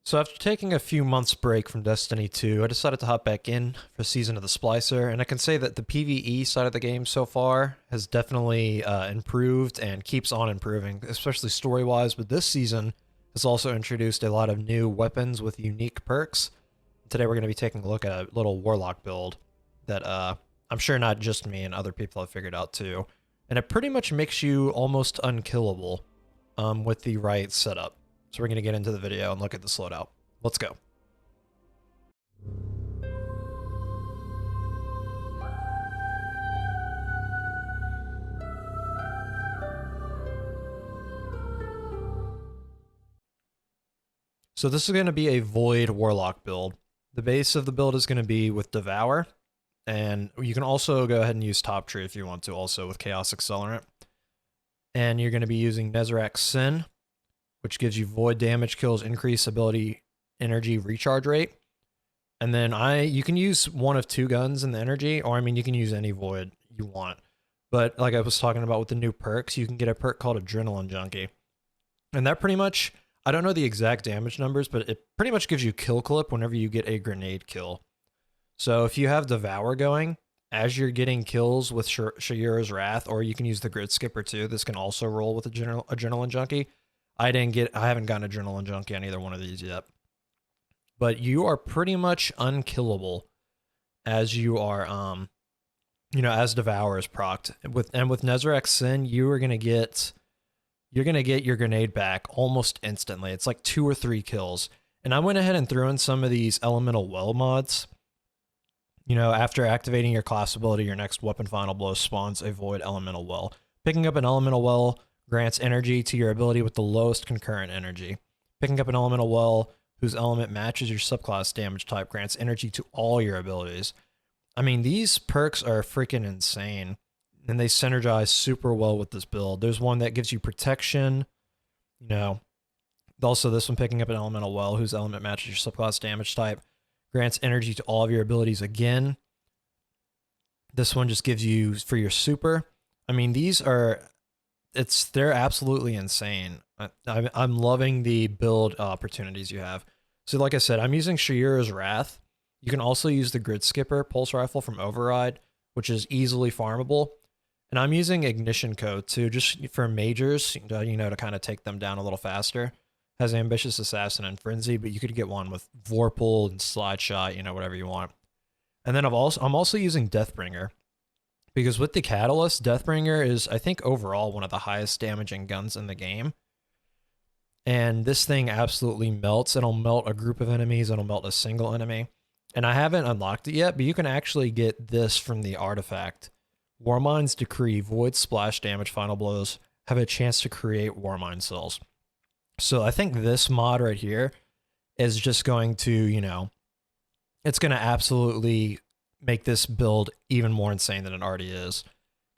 So after taking a few months break from Destiny 2, I decided to hop back in for Season of the Splicer, and I can say that the PvE side of the game so far has definitely improved and keeps on improving, especially story-wise, but this season has also introduced a lot of new weapons with unique perks. Today we're going to be taking a look at a little Warlock build that I'm sure not just me and other people have figured out too, and it pretty much makes you almost unkillable with the right setup. So we're going to get into the video and look at this loadout. Let's go. So this is going to be a Void Warlock build. The base of the build is going to be with Devour, and you can also go ahead and use Top Tree if you want to, also with Chaos Accelerant. And you're going to be using Nezarac's Sin, which gives you void damage kills, increase ability energy recharge rate. And then you can use one of two guns in the energy, or I mean, you can use any void you want. But like I was talking about with the new perks, you can get a perk called Adrenaline Junkie. And that pretty much, I don't know the exact damage numbers, but it pretty much gives you kill clip whenever you get a grenade kill. So if you have Devour going, as you're getting kills with Shayura's Wrath, or you can use the Grid Skipper too, this can also roll with Adrenaline Junkie. I haven't gotten Adrenaline Junkie on either one of these yet. But you are pretty much unkillable as you are, as Devour is procced. With Nezarac's Sin, you're gonna get your grenade back almost instantly. It's like 2 or 3 kills. And I went ahead and threw in some of these Elemental Well mods. You know, after activating your class ability, your next weapon final blow spawns a Void Elemental Well. Picking up an Elemental Well grants energy to your ability with the lowest concurrent energy. Picking up an Elemental Well whose element matches your subclass damage type grants energy to all your abilities. I mean, these perks are freaking insane, and they synergize super well with this build. There's one that gives you protection, also this one, picking up an Elemental Well whose element matches your subclass damage type, grants energy to all of your abilities again. This one just gives you for your super. I mean, they're absolutely insane. I'm loving the build opportunities you have. So like I said, I'm using Shayura's Wrath. You can also use the Grid Skipper Pulse Rifle from Override, which is easily farmable. And I'm using Ignition Code too, just for majors, to kind of take them down a little faster. Has Ambitious Assassin and Frenzy, but you could get one with Vorpal and Slide Shot, whatever you want. And then I'm also using Deathbringer, because with the Catalyst, Deathbringer is, I think, overall one of the highest damaging guns in the game. And this thing absolutely melts. It'll melt a group of enemies. It'll melt a single enemy. And I haven't unlocked it yet, but you can actually get this from the artifact. Warmind's Decree, Void Splash Damage Final Blows have a chance to create Warmind cells. So I think this mod right here is just going to, it's going to absolutely make this build even more insane than it already is.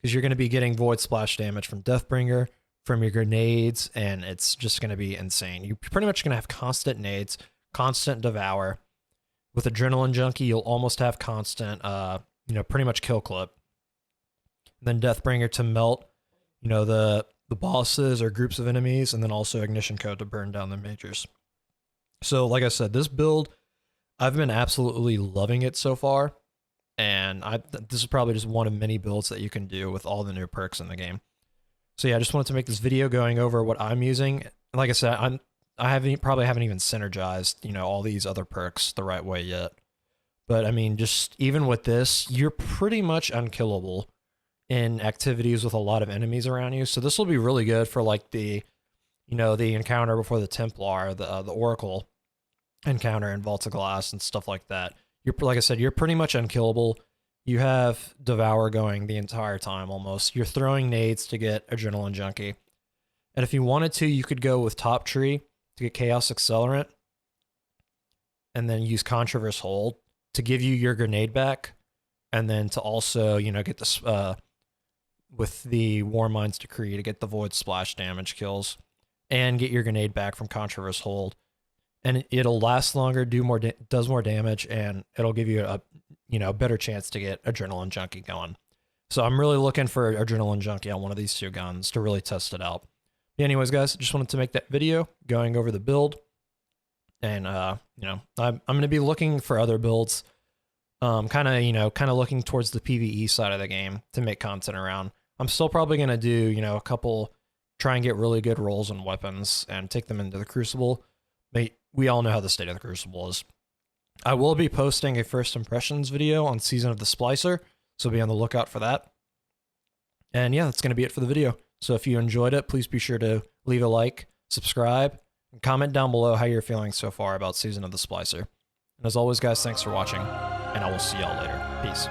Because you're going to be getting Void Splash damage from Deathbringer, from your grenades, and it's just going to be insane. You're pretty much going to have constant nades, constant Devour. With Adrenaline Junkie, you'll almost have constant, pretty much kill clip. And then Deathbringer to melt, the bosses or groups of enemies, and then also Ignition Code to burn down the majors. So like I said, this build, I've been absolutely loving it so far. And this is probably just one of many builds that you can do with all the new perks in the game. So yeah, I just wanted to make this video going over what I'm using. Like I said, I probably haven't even synergized, all these other perks the right way yet. But I mean, just even with this, you're pretty much unkillable in activities with a lot of enemies around you. So this will be really good for like the encounter before the Templar, the Oracle encounter in Vault of Glass and stuff like that. Like I said, you're pretty much unkillable. You have Devour going the entire time almost. You're throwing nades to get Adrenaline Junkie. And if you wanted to, you could go with Top Tree to get Chaos Accelerant, and then use Controverse Hold to give you your grenade back, and then to also, get this with the Warmind's Decree to get the Void Splash damage kills, and get your grenade back from Controverse Hold. And it'll last longer, does more damage, and it'll give you a better chance to get Adrenaline Junkie going. So I'm really looking for Adrenaline Junkie on one of these two guns to really test it out. Anyways, guys, just wanted to make that video going over the build. And you know, I'm going to be looking for other builds, kind of looking towards the PvE side of the game to make content around. I'm still probably going to do, you know, a couple, try and get really good rolls and weapons and take them into the Crucible. But we all know how the state of the Crucible is. I will be posting a first impressions video on Season of the Splicer, so be on the lookout for that. And yeah, that's going to be it for the video. So if you enjoyed it, please be sure to leave a like, subscribe, and comment down below how you're feeling so far about Season of the Splicer. And as always, guys, thanks for watching, and I will see y'all later. Peace.